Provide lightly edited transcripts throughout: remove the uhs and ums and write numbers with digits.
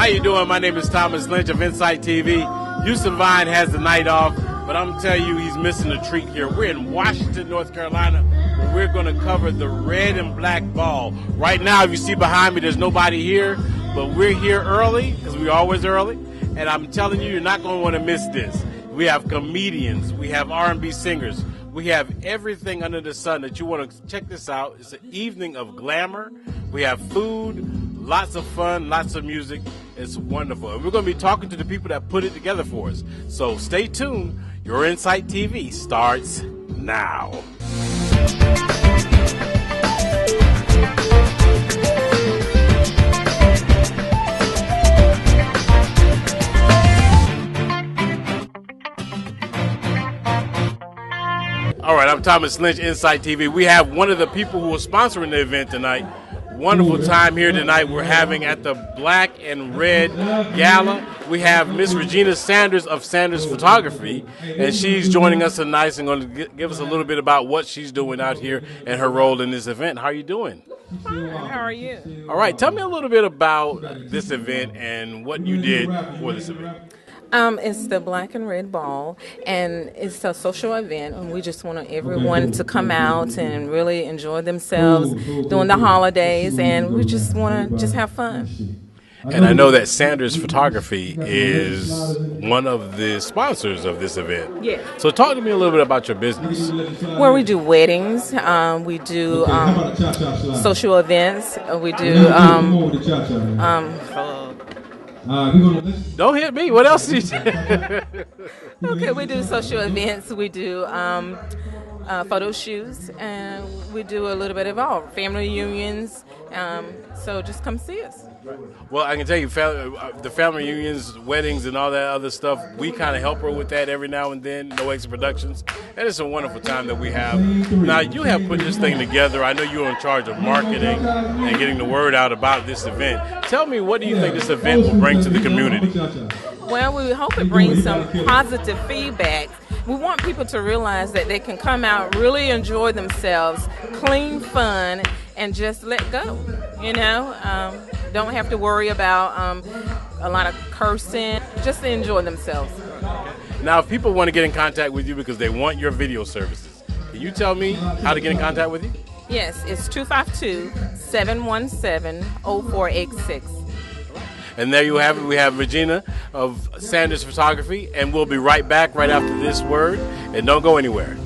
you doing? My name is Thomas Lynch of Insight TV. Houston Vine has the night off, but I'm telling you, he's missing a treat here. We're in Washington, North Carolina, where we're going to cover the red and black ball. Right now, if you see behind me, there's nobody here, but we're here early, because we're always early, and I'm telling you, you're not going to want to miss this. We have comedians, we have R&B singers, we have everything under the sun that you want to check this out. It's an evening of glamour. We have food, lots of fun, lots of music. It's wonderful. And we're going to be talking to the people that put it together for us. So stay tuned. Your Insight TV starts now. All right, I'm Thomas Lynch, Insight TV. We have one of the people who are sponsoring the event tonight. Wonderful time here tonight we're having at the Black and Red Gala. We have Miss Regina Sanders of Sanders Photography, and she's joining us tonight and going to give us a little bit about what she's doing out here and her role in this event. How are you doing? Fine. How are you? All right, tell me a little bit about this event and what you did for this event. It's the Black and Red Ball, and it's a social event, and we just want everyone to come out and really enjoy themselves during the holidays, and we just want to have fun. And I know that Sanders Photography is one of the sponsors of this event. Yeah. So talk to me a little bit about your business. Well, we do weddings, we do social events, we do don't hit me. What else did you do? Okay, we do social events, we do photo shoots, and we do a little bit of all, family reunions, so just come see us. Well, I can tell you, the family reunions, weddings, and all that other stuff, we kind of help her with that every now and then, No Extra Productions, and it's a wonderful time that we have. Now, you have put this thing together. I know you're in charge of marketing and getting the word out about this event. Tell me, what do you think this event will bring to the community? Well, we hope it brings some positive feedback. We want people to realize that they can come out, really enjoy themselves, clean fun, and just let go, you know? Don't have to worry about a lot of cursing, just to enjoy themselves. Now, if people want to get in contact with you because they want your video services, can you tell me how to get in contact with you? Yes, it's 252-717-0486. And there you have it. We have Regina of Sanders Photography, and we'll be right back right after this word. And don't go anywhere.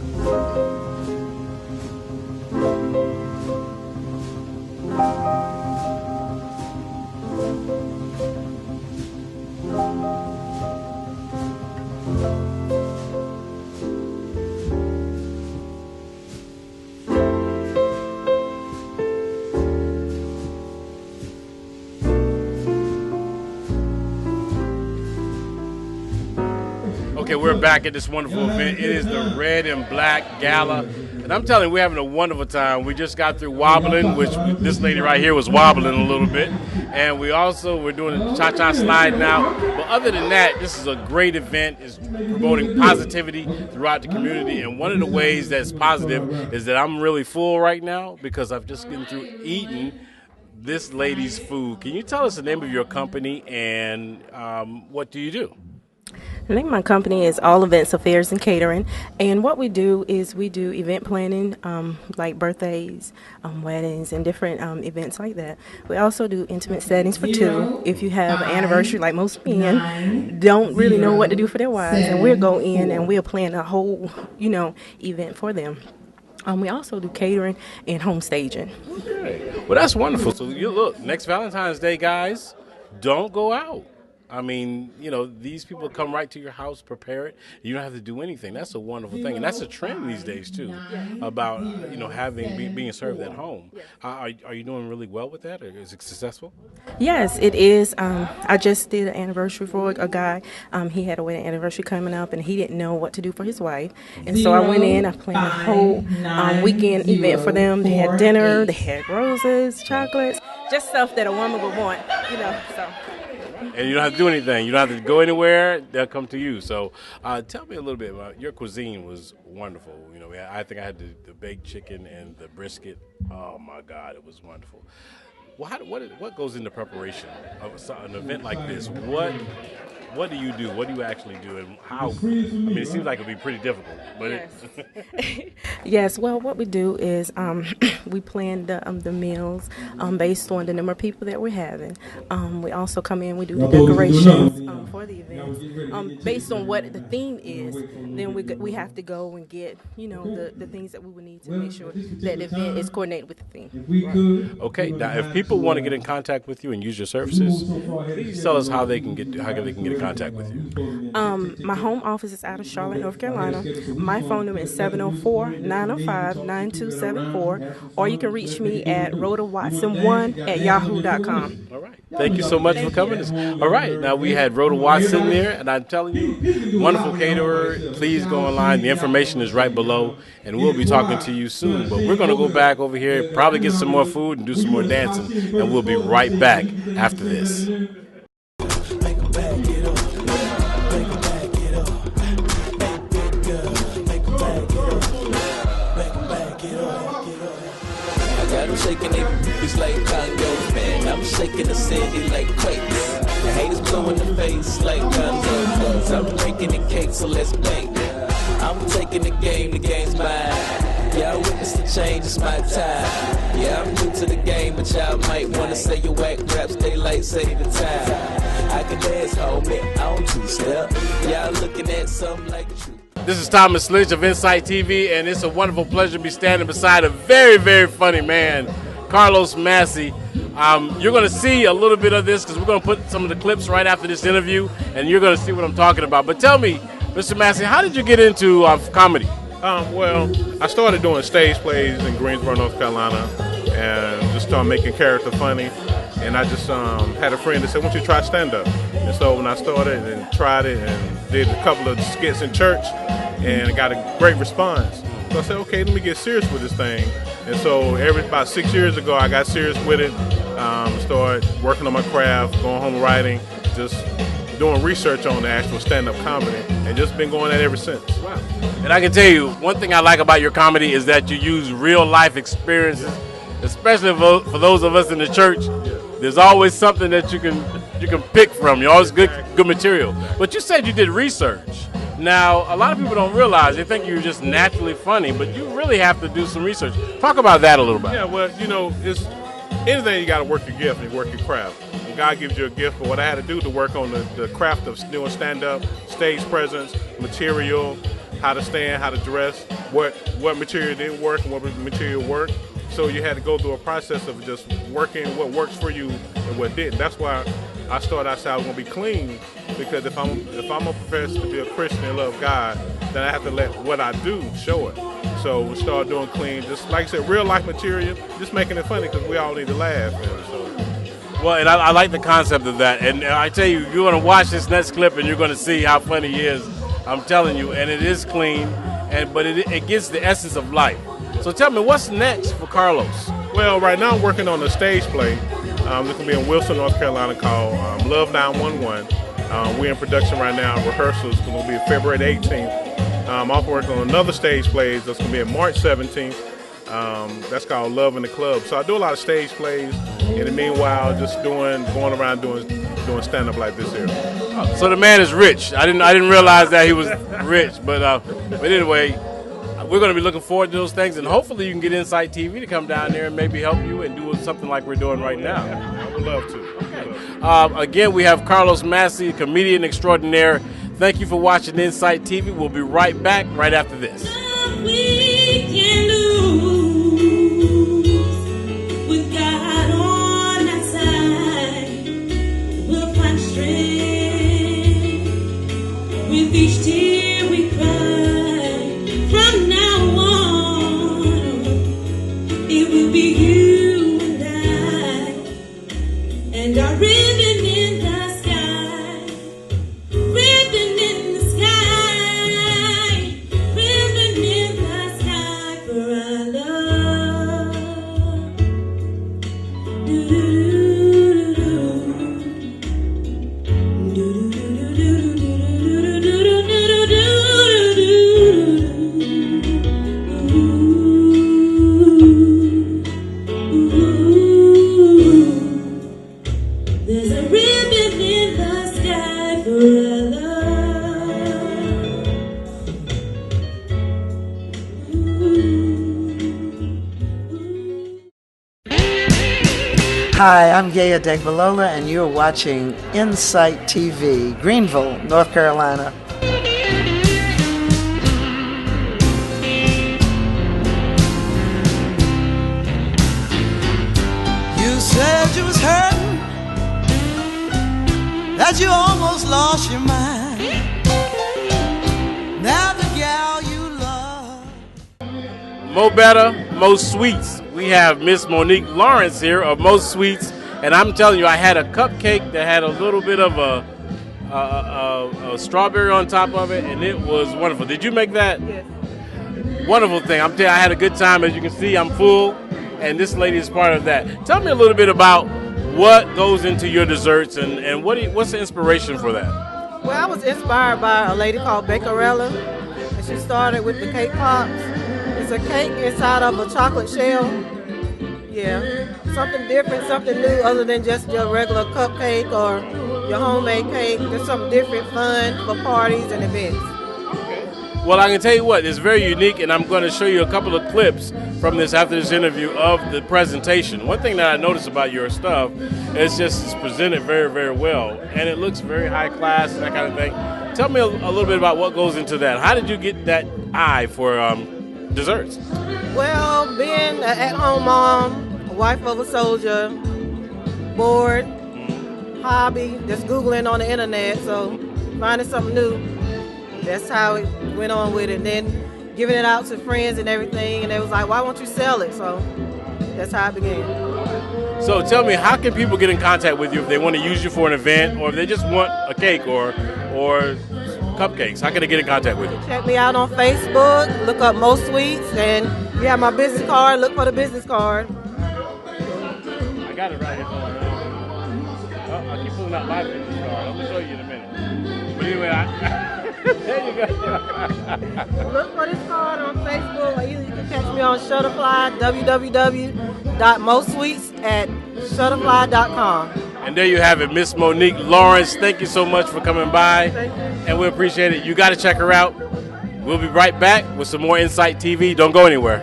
Okay, we're back at this wonderful event. It is the Red and Black Gala. And I'm telling you, we're having a wonderful time. We just got through wobbling, which this lady right here was wobbling a little bit. And we're doing the cha-cha slide now. But other than that, this is a great event. It's promoting positivity throughout the community. And one of the ways that's positive is that I'm really full right now because I've just gotten through eating this lady's food. Can you tell us the name of your company and what do you do? The name of my company is All Events Affairs Catering, and what we do is we do event planning, like birthdays, weddings, and different events like that. We also do intimate settings for two. If you have an anniversary, like most men don't really know what to do for their wives, and we'll go in and we'll plan a whole, event for them. We also do catering and home staging. Okay. Well, that's wonderful. So you look, next Valentine's Day, guys, don't go out. I mean, these people come right to your house, prepare it. You don't have to do anything. That's a wonderful thing. And that's a trend these days, too, about, being served at home. Are you doing really well with that? Or is it successful? Yes, it is. I just did an anniversary for a guy. He had a wedding anniversary coming up, and he didn't know what to do for his wife. And so I went in, I planned a whole weekend event for them. They had dinner, they had roses, chocolates, just stuff that a woman would want, so. And you don't have to do anything. You don't have to go anywhere. They'll come to you. So tell me a little bit about your cuisine. Was wonderful. I think I had the baked chicken and the brisket. Oh, my God, it was wonderful. Well, what goes into preparation of an event like this? What do you do? What do you actually do? And how? I mean, it seems like it'd be pretty difficult, but yes. Yes. Well, what we do is we plan the meals based on the number of people that we're having. We also come in. We do the decorations for the events based on what the theme is. Then we have to go and get the things that we would need to make sure that the event is coordinated with the theme. Right. Okay. Now, if people want to get in contact with you and use your services, please tell us how they can get in contact with you. My home office is out of Charlotte, North Carolina. My phone number is 704-905-9274, or you can reach me at rhodawatson1@yahoo.com. All right. Thank you so much for coming. All right. Now, we had Rhoda Watson there, and I'm telling you, wonderful caterer. Please go online. The information is right below, and we'll be talking to you soon. But we're going to go back over here, probably get some more food and do some more dancing, and we'll be right back after this. I'm shaking it, it's like Congo, man. I'm shaking the city like quakes. The haters blow in the face like Congo clothes. I'm breaking the cake, so let's bake. I'm taking the game's mine. Yeah, I witnessed the change, it's my time. Yeah, I'm new to the game, but y'all might wanna say your whack raps, daylight say the time. I can dance, homie, I don't two-step. Y'all looking at something like the truth. This is Thomas Lynch of Insight TV, and it's a wonderful pleasure to be standing beside a very, very funny man, Carlos Massey. You're going to see a little bit of this because we're going to put some of the clips right after this interview, and you're going to see what I'm talking about. But tell me, Mr. Massey, how did you get into comedy? Well, I started doing stage plays in Greensboro, North Carolina, and just started making character funny. And I just had a friend that said, "Why don't you try stand-up?" And so when I started and tried it and did a couple of skits in church, and got a great response. So I said, okay, let me get serious with this thing. And so about 6 years ago, I got serious with it, started working on my craft, going home writing, just doing research on the actual stand-up comedy, and just been going at it ever since. Wow. And I can tell you, one thing I like about your comedy is that you use real-life experiences, especially for those of us in the church. There's always something that you can pick from. You're always good material. But you said you did research. Now, a lot of people don't realize, they think you're just naturally funny, but you really have to do some research. Talk about that a little bit. Yeah, well, it's anything you got to work your gift and work your craft. And God gives you a gift, but what I had to do to work on the craft of doing stand-up, stage presence, material, how to stand, how to dress, what material didn't work and what material worked. So you had to go through a process of just working what works for you and what didn't. That's why I started out saying I was going to be clean, because if I'm a professor to be a Christian and love God, then I have to let what I do show it. So we started doing clean, just like I said, real life material, just making it funny because we all need to laugh. Well, and I like the concept of that. And I tell you, you're going to watch this next clip and you're going to see how funny he is. I'm telling you, and it is clean, but it gets the essence of life. So tell me, what's next for Carlos? Well, right now I'm working on a stage play. It's going to be in Wilson, North Carolina, called Love 911. We're in production right now. Rehearsals are going to be February 18th. I'm also working on another stage play that's going to be on March 17th. That's called Love in the Club. So I do a lot of stage plays. In the meanwhile, just going around doing stand-up like this here. So the man is rich. I didn't realize that he was rich, but anyway, we're going to be looking forward to those things, and hopefully you can get Insight TV to come down there and maybe help you and do something like we're doing right now. I would love to. Again, we have Carlos Massey, comedian extraordinaire. Thank you for watching Insight TV. We'll be right back right after this. We can lose with God on our side. We'll find strength with each tear we cry. From now on, it will be you and our ribbon in the sky, ribbon in the sky, ribbon in the sky for our love. Hi, I'm Gaya Degbalola, and you're watching Insight TV, Greenville, North Carolina. You said you was hurting, that you almost lost your mind. Now the gal you love. Mo Better, Mo Sweets. We have Miss Monique Lawrence here of Mo Sweets, and I'm telling you, I had a cupcake that had a little bit of a strawberry on top of it, and it was wonderful. Did you make that? Yes. Wonderful thing. I'm telling you, I had a good time. As you can see, I'm full, and this lady is part of that. Tell me a little bit about what goes into your desserts, and what's the inspiration for that? Well, I was inspired by a lady called Bakerella, and she started with the cake pops. It's a cake inside of a chocolate shell. Yeah, something different, something new other than just your regular cupcake or your homemade cake. There's something different, fun for parties and events. Well, I can tell you what, it's very unique, and I'm going to show you a couple of clips from this after this interview of the presentation. One thing that I noticed about your stuff is just it's presented very, very well, and it looks very high class and that kind of thing. Tell me a little bit about what goes into that. How did you get that eye for desserts? Well, being an at-home mom, a wife of a soldier, bored, hobby, just Googling on the internet, so finding something new. That's how it went on with it. And then giving it out to friends and everything, and they was like, why won't you sell it? So that's how it began. So tell me, how can people get in contact with you if they want to use you for an event, or if they just want a cake or cupcakes? How can they get in contact with you? Check me out on Facebook, look up Mo Sweets, and you have my business card, look for the business card. I got it right here. I keep pulling out my business card. I'm going to show you in a minute. But anyway, there you go. Look for this card on Facebook, or either you can catch me on Shutterfly, www.mosweets@shutterfly.com. And there you have it, Miss Monique Lawrence. Thank you so much for coming by. Thank you. And we appreciate it. You got to check her out. We'll be right back with some more Insight TV. Don't go anywhere.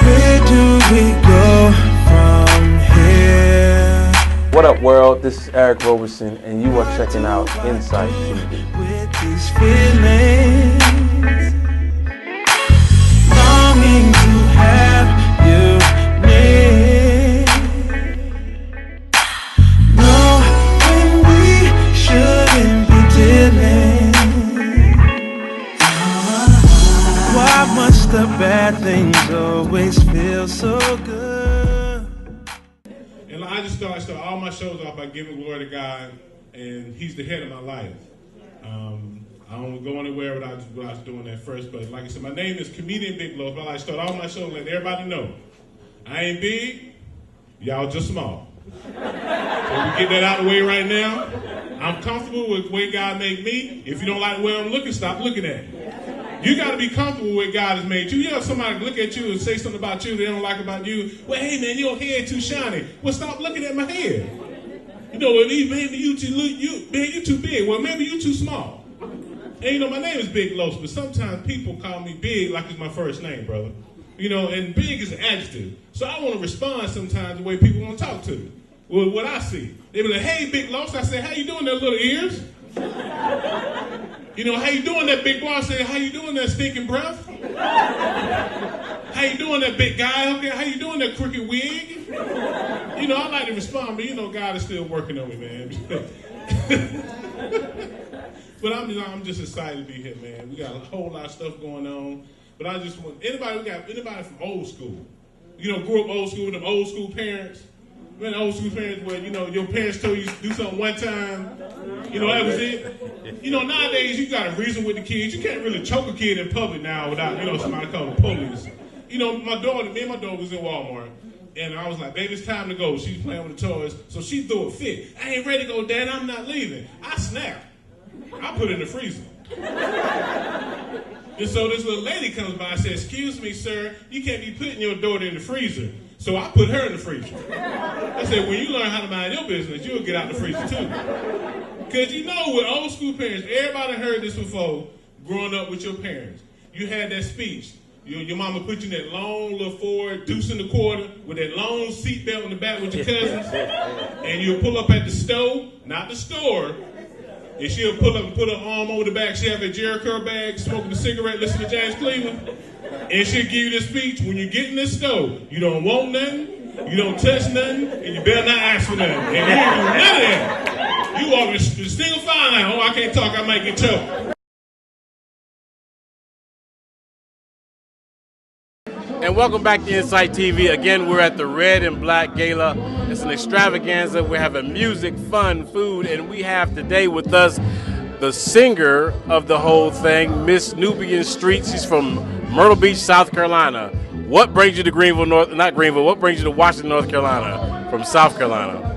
Where do we go from here? What up, world? This is Eric Roberson, and you are checking out Insight TV. With these feelings, longing to have you near. Knowing we shouldn't be dealing. Why must the bad things always feel so good? And I just start all my shows off by giving glory to God, and He's the head of my life. I don't go anywhere without doing that first, but like I said, my name is Comedian BigLos, but I like to start all my shows letting everybody know I ain't big, y'all just small. So we get that out of the way right now. I'm comfortable with the way God made me. If you don't like the way I'm looking, stop looking at it. You got to be comfortable with the way God has made you. You have somebody look at you and say something about you they don't like about you. Well, hey, man, your hair too shiny. Well, stop looking at my hair. You know, well, maybe you too big. Well, maybe you too small. And, you know, my name is BigLos, but sometimes people call me Big like it's my first name, brother. You know, and big is an adjective. So I want to respond sometimes the way people want to talk to me. Well, what I see. They be like, hey, BigLos. I say, how you doing there, little ears? You know, how you doing that, big boy? I say, how you doing that, stinking breath? How you doing that, big guy? Okay, how you doing that, crooked wig? You know, I like to respond, but you know, God is still working on me, man. But I'm just excited to be here, man. We got a whole lot of stuff going on. But I just want anybody from old school. You know, grew up old school with them old school parents. Man, old school parents where, you know, your parents told you to do something one time. You know, that was it. You know, nowadays you got to reason with the kids. You can't really choke a kid in public now without, you know, somebody calling the police. You know, me and my daughter was in Walmart. And I was like, baby, it's time to go. She's playing with the toys. So she threw a fit. I ain't ready to go, Dad. I'm not leaving. I snapped. I put it in the freezer. And so this little lady comes by and says, excuse me, sir, you can't be putting your daughter in the freezer. So I put her in the freezer. I said, when you learn how to mind your business, you'll get out the freezer too. Because you know, with old school parents, everybody heard this before, growing up with your parents. You had that speech, Your mama put you in that long little Ford, deuce in the quarter, with that long seatbelt in the back with your cousins, and you'll pull up at the stove, not the store, and she'll pull up and put her arm over the back. She'll have a Jericho bag, smoking a cigarette, listening to James Cleveland, and she'll give you this speech. When you get in this stove, you don't want nothing, you don't touch nothing, and you better not ask for nothing. And you ain't do none of that. You walk with a single file line. Oh, I can't talk, I might get choked. And welcome back to Insight TV. Again, we're at the Red and Black Gala. It's an extravaganza. We're having music, fun, food, and we have today with us the singer of the whole thing, Miss Nubian Street. She's from Myrtle Beach, South Carolina. What brings you to what brings you to Washington, North Carolina from South Carolina?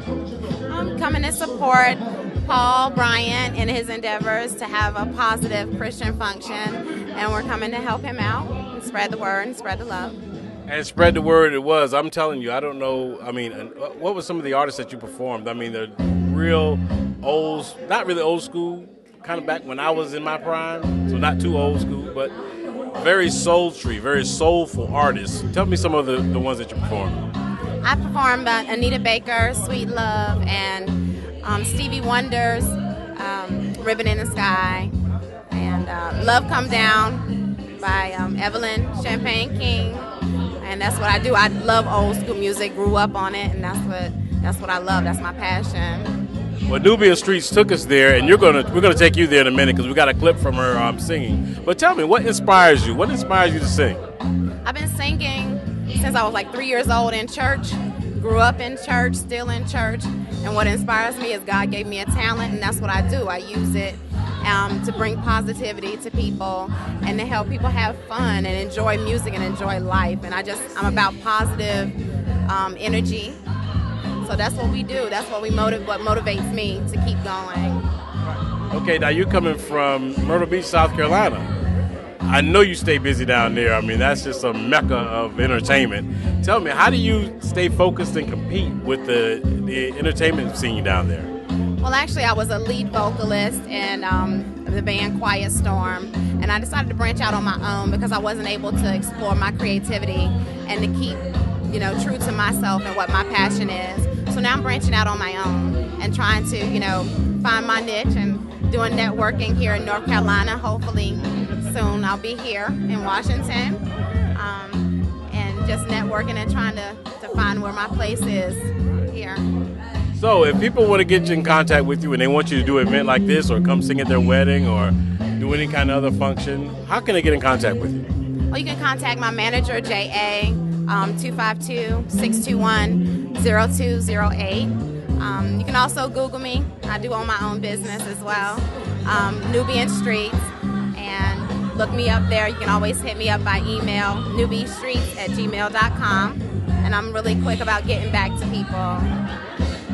I'm coming to support Paul Bryant in his endeavors to have a positive Christian function, and we're coming to help him out and spread the word and spread the love. And spread the word it was. I'm telling you, I don't know, what were some of the artists that you performed? I mean, they're real old, not really old school, kind of back when I was in my prime, so not too old school, but very sultry, very soulful artists. Tell me some of the ones that you performed. I performed Anita Baker, Sweet Love, and Stevie Wonder's Ribbon in the Sky, and Love Come Down by Evelyn Champagne King. And that's what I do. I love old school music, grew up on it, and that's what I love. That's my passion. Well, Nubian Streets took us there, and we're gonna take you there in a minute because we got a clip from her singing. But tell me, what inspires you? What inspires you to sing? I've been singing since I was like 3 years old in church. Grew up in church, still in church. And what inspires me is God gave me a talent, and that's what I do. I use it to bring positivity to people and to help people have fun and enjoy music and enjoy life. And I'm about positive energy. So that's what we do. That's what what motivates me to keep going. Okay, now you're coming from Myrtle Beach, South Carolina. I know you stay busy down there. I mean, that's just a mecca of entertainment. Tell me, how do you stay focused and compete with the entertainment scene down there? Well, actually, I was a lead vocalist in the band Quiet Storm, and I decided to branch out on my own because I wasn't able to explore my creativity and to keep, true to myself and what my passion is. So now I'm branching out on my own and trying to, find my niche and doing networking here in North Carolina. Hopefully soon I'll be here in Washington, and just networking and trying to find where my place is here. So if people want to get you in contact with you and they want you to do an event like this or come sing at their wedding or do any kind of other function, how can they get in contact with you? Well, you can contact my manager, J.A., 252-621-0208. You can also Google me. I do own my own business as well, Nubian Street, and look me up there. You can always hit me up by email, nubiestreets@gmail.com, and I'm really quick about getting back to people.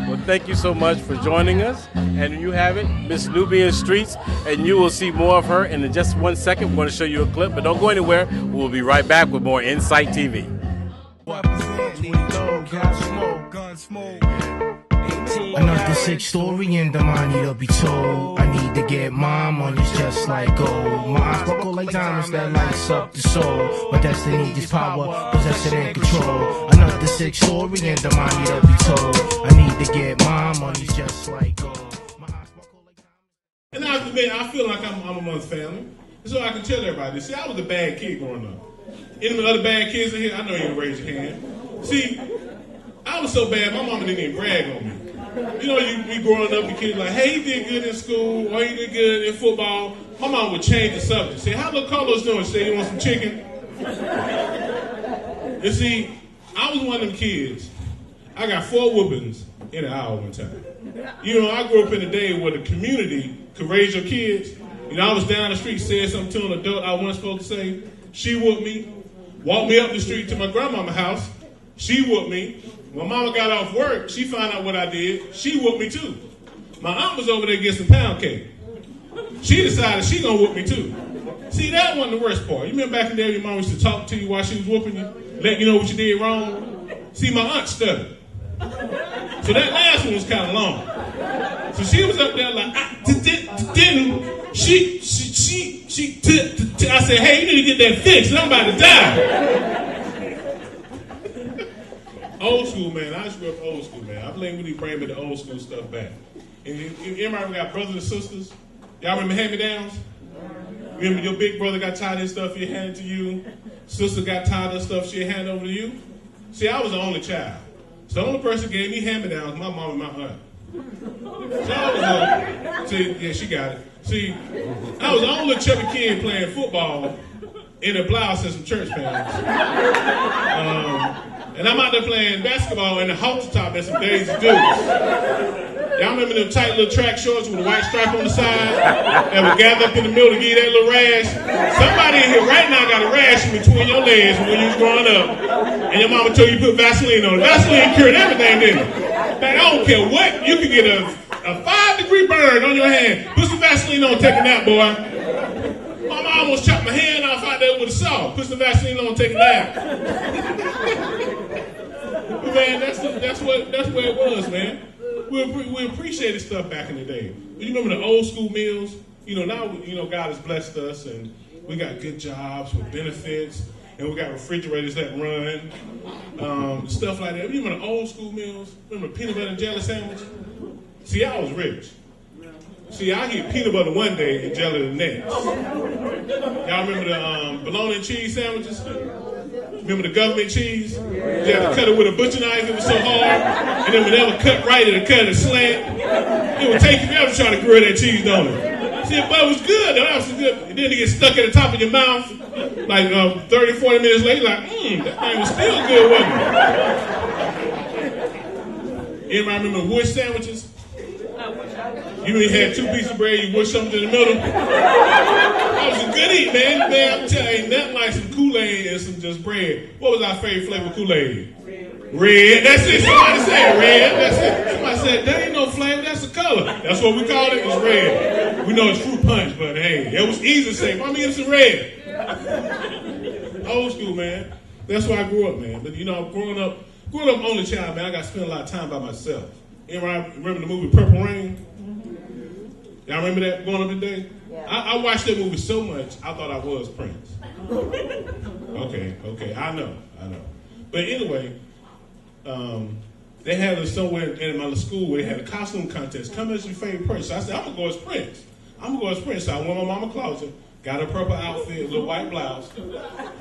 Well, thank you so much for joining us, and you have it, Miss Nubian Streets, and you will see more of her in just 1 second. We're going to show you a clip, but don't go anywhere. We'll be right back with more Insight TV. Another sick story in the mind need to be told. I need to get my money's just like gold. My eyes sparkle like diamonds that lights up the soul. My destiny is power, possession and control. Another sick story in the mind need to be told. I need to get my money's just like gold. And I feel like I'm amongst family. So I can tell everybody. See, I was a bad kid growing up. Any other bad kids in here? I know you didn't raise your hand. See, I was so bad, my mama didn't even brag on me. You growing up, your kids like, hey, he did good in school, or he did good in football. My mom would change the subject. Say, how little Carlos doing? Say, you want some chicken? And see, I was one of them kids. I got 4 whoopings in an hour one time. I grew up in a day where the community could raise your kids. I was down the street, said something to an adult I wasn't supposed to say. She whooped me. Walked me up the street to my grandmama's house. She whooped me. When mama got off work, she found out what I did. She whooped me too. My aunt was over there getting some pound cake. She decided she gonna whoop me too. See, that wasn't the worst part. You remember back in the day, your mom used to talk to you while she was whooping you, let you know what you did wrong? See, my aunt stuttered. So that last one was kind of long. So she was up there like, didn't. She I said, hey, you need to get that fixed. I'm about to die. Old school, man. I just grew up old school, man. I believe we need to bring the old school stuff back. And everybody got brothers and sisters. Y'all remember hand-me-downs? Remember your big brother got tired of his stuff, he handed it to you. Sister got tired of stuff, she handed over to you. See, I was the only child. So the only person who gave me hand-me-downs was my mom and my aunt. So I was see, yeah, she got it. See, I was the only chubby kid playing football in a blouse and some church pants. And I'm out there playing basketball in the halter top and some Daisy Dukes. Y'all remember them tight little track shorts with a white stripe on the side that would gather up in the middle to give you that little rash? Somebody in here right now got a rash in between your legs when you was growing up, and your mama told you to put Vaseline on it. Vaseline cured everything, didn't it? Like, I don't care what, you could get a 5-degree burn on your hand. Put some Vaseline on, take a nap, boy. Mama almost chopped my hand off out there with a saw. Put some Vaseline on, take a nap. But man, that's where it was, man. We appreciated stuff back in the day. You remember the old school meals? Now God has blessed us, and we got good jobs with benefits, and we got refrigerators that run, stuff like that. You remember the old school meals? Remember peanut butter and jelly sandwich? See, I was rich. See, I eat peanut butter one day and jelly the next. Y'all remember the bologna and cheese sandwiches? Remember the government cheese? You had to cut it with a butcher knife, it was so hard. And then whenever cut right, it would cut it slant. It would take you ever trying to grill that cheese, don't it? See, but it was good, though. That was good. And then it gets stuck at the top of your mouth, like 30, 40 minutes later, like, that thing was still good, wasn't it? Anybody remember wood sandwiches? You only had 2 pieces of bread, you would something in the middle. That was a good eat, man. Man, I'm telling you, ain't nothing like some Kool-Aid and some just bread. What was our favorite flavor of Kool-Aid? Red. That's it. Somebody said red. That's it. Somebody said, that ain't no flavor, that's a color. That's what we called it, it's red. We know it's fruit punch, but hey, it was easy to say, Mommy, give some red. Old school, man. That's where I grew up, man. But growing up only child, man, I got to spend a lot of time by myself. Anybody remember the movie Purple Rain? Y'all remember that growing up today? Yeah. I watched that movie so much, I thought I was Prince. Okay, I know. But anyway, they had it somewhere in my school where they had a costume contest. Come as your favorite person. So I said, I'm going to go as Prince. So I went to my mama's closet, got a purple outfit, a little white blouse.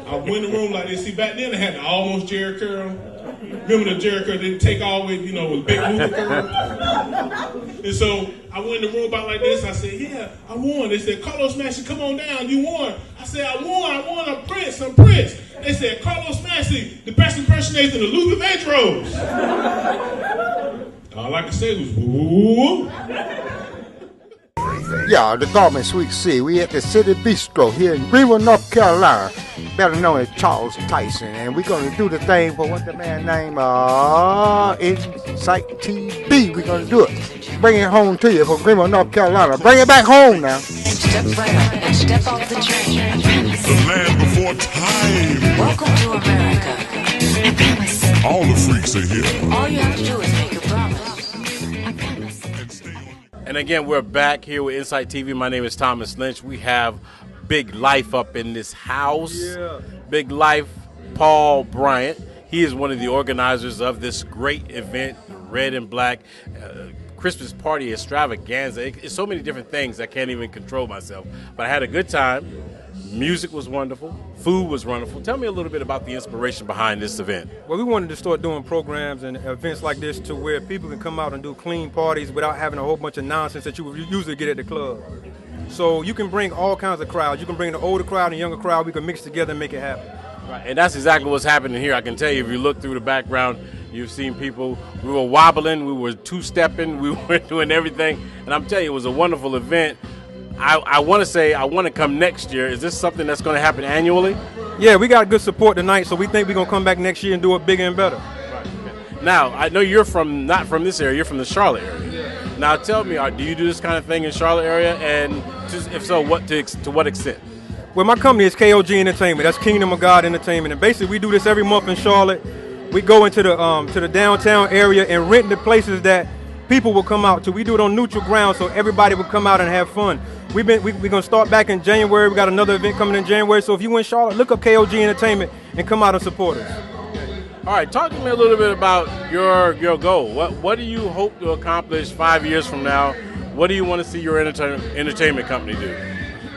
I went in the room like this. See, back then they had the almost Jerry curl. Remember the Jerry curl didn't take all the way, with big movie curl? And so I went in the room about like this. I said, yeah, I won. They said, Carlos Massey, come on down. You won. I said, I won. I'm Prince. They said, Carlos Massey, the best impersonation of Luther Vandross. All I could say was, woo. Yeah, the Garment Suite C. We at the City Bistro here in Greenville, North Carolina, better known as Charles Tyson. And we're going to do the thing for what the man named Insight TV. We're going to do it. Bring it home to you from Greenville, North Carolina. Bring it back home now. Step right up and step off the train. The land before time. Welcome to America. I promise. All the freaks are here. All you have to do is make a promise. I promise. And again, we're back here with Insight TV. My name is Thomas Lynch. We have Big Life up in this house. Yeah. Big Life, Paul Bryant. He is one of the organizers of this great event, Red and Black Christmas Party Extravaganza. It's so many different things I can't even control myself. But I had a good time. Music was wonderful. Food was wonderful. Tell me a little bit about the inspiration behind this event. Well, we wanted to start doing programs and events like this to where people can come out and do clean parties without having a whole bunch of nonsense that you would usually get at the club. So you can bring all kinds of crowds. You can bring the older crowd and younger crowd. We can mix together and make it happen. Right, and that's exactly what's happening here. I can tell you, if you look through the background, you've seen people. We were wobbling, we were two-stepping, we were doing everything. And I'm telling you, it was a wonderful event. I want to say I want to come next year. Is this something that's going to happen annually? Yeah, we got good support tonight, so we think we're going to come back next year and do it bigger and better. Right. Okay. Now, I know you're not from this area. You're from the Charlotte area. Yeah. Now, tell me, do you do this kind of thing in Charlotte area? And if so, to what extent? Well, my company is KOG Entertainment. That's Kingdom of God Entertainment. And basically, we do this every month in Charlotte. We go into the downtown area and rent the places that people will come out to. We do it on neutral ground so everybody will come out and have fun. We're gonna start back in January. We got another event coming in January. So if you in Charlotte, look up KOG Entertainment and come out and support us. All right, talk to me a little bit about your goal. What do you hope to accomplish 5 years from now? What do you want to see your entertainment company do?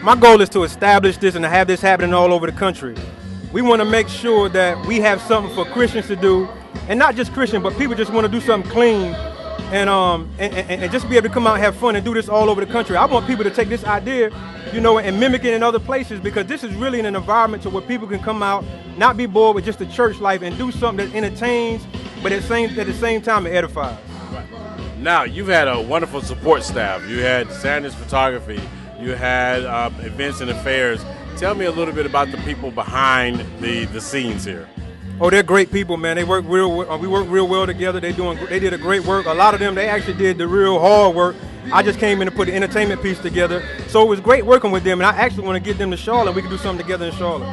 My goal is to establish this and to have this happening all over the country. We want to make sure that we have something for Christians to do, and not just Christian, but people just want to do something clean and just be able to come out and have fun and do this all over the country. I want people to take this idea, you know, and mimic it in other places, because this is really an environment to where people can come out, not be bored with just the church life, and do something that entertains, but at the same time it edifies. Now, you've had a wonderful support staff. You had Sanders Photography. You had Events and Affairs. Tell me a little bit about the people behind the scenes here. Oh, they're great people, man. They work we work real well together. They did a great work. A lot of them, they actually did the real hard work. I just came in to put the entertainment piece together. So it was great working with them, and I actually want to get them to Charlotte. We can do something together in Charlotte.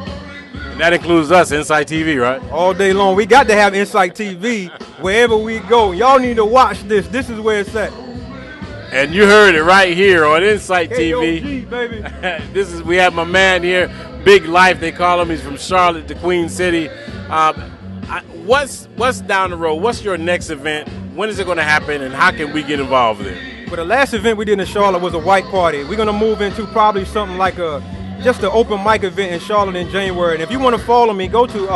And that includes us, Insight TV, right? All day long. We got to have Insight TV wherever we go. Y'all need to watch this. This is where it's at. And you heard it right here on Insight TV. KOG, baby. We have my man here, Big Life, they call him. He's from Charlotte to Queen City. What's down the road? What's your next event? When is it going to happen, and how can we get involved with it? Well, the last event we did in Charlotte was a white party. We're going to move into probably something like just an open mic event in Charlotte in January. And if you want to follow me, go to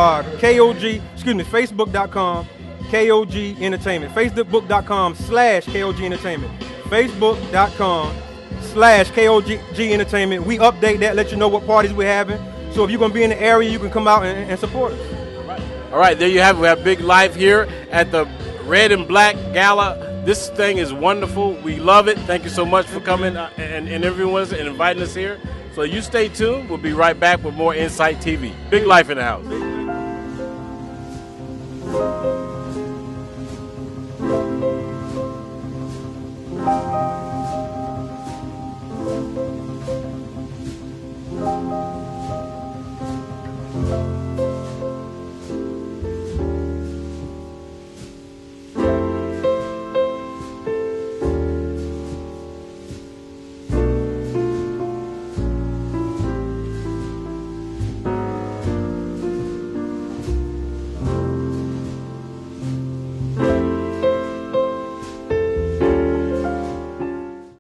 Facebook.com, KOG Entertainment. Facebook.com/KOG Entertainment. Facebook.com/KOG Entertainment. We update that, let you know what parties we're having. So if you're going to be in the area, you can come out and support us. All right, there you have it. We have Big Life here at the Red and Black Gala. This thing is wonderful. We love it. Thank you so much for coming and everyone and inviting us here. So you stay tuned. We'll be right back with more Insight TV. Big Life in the house.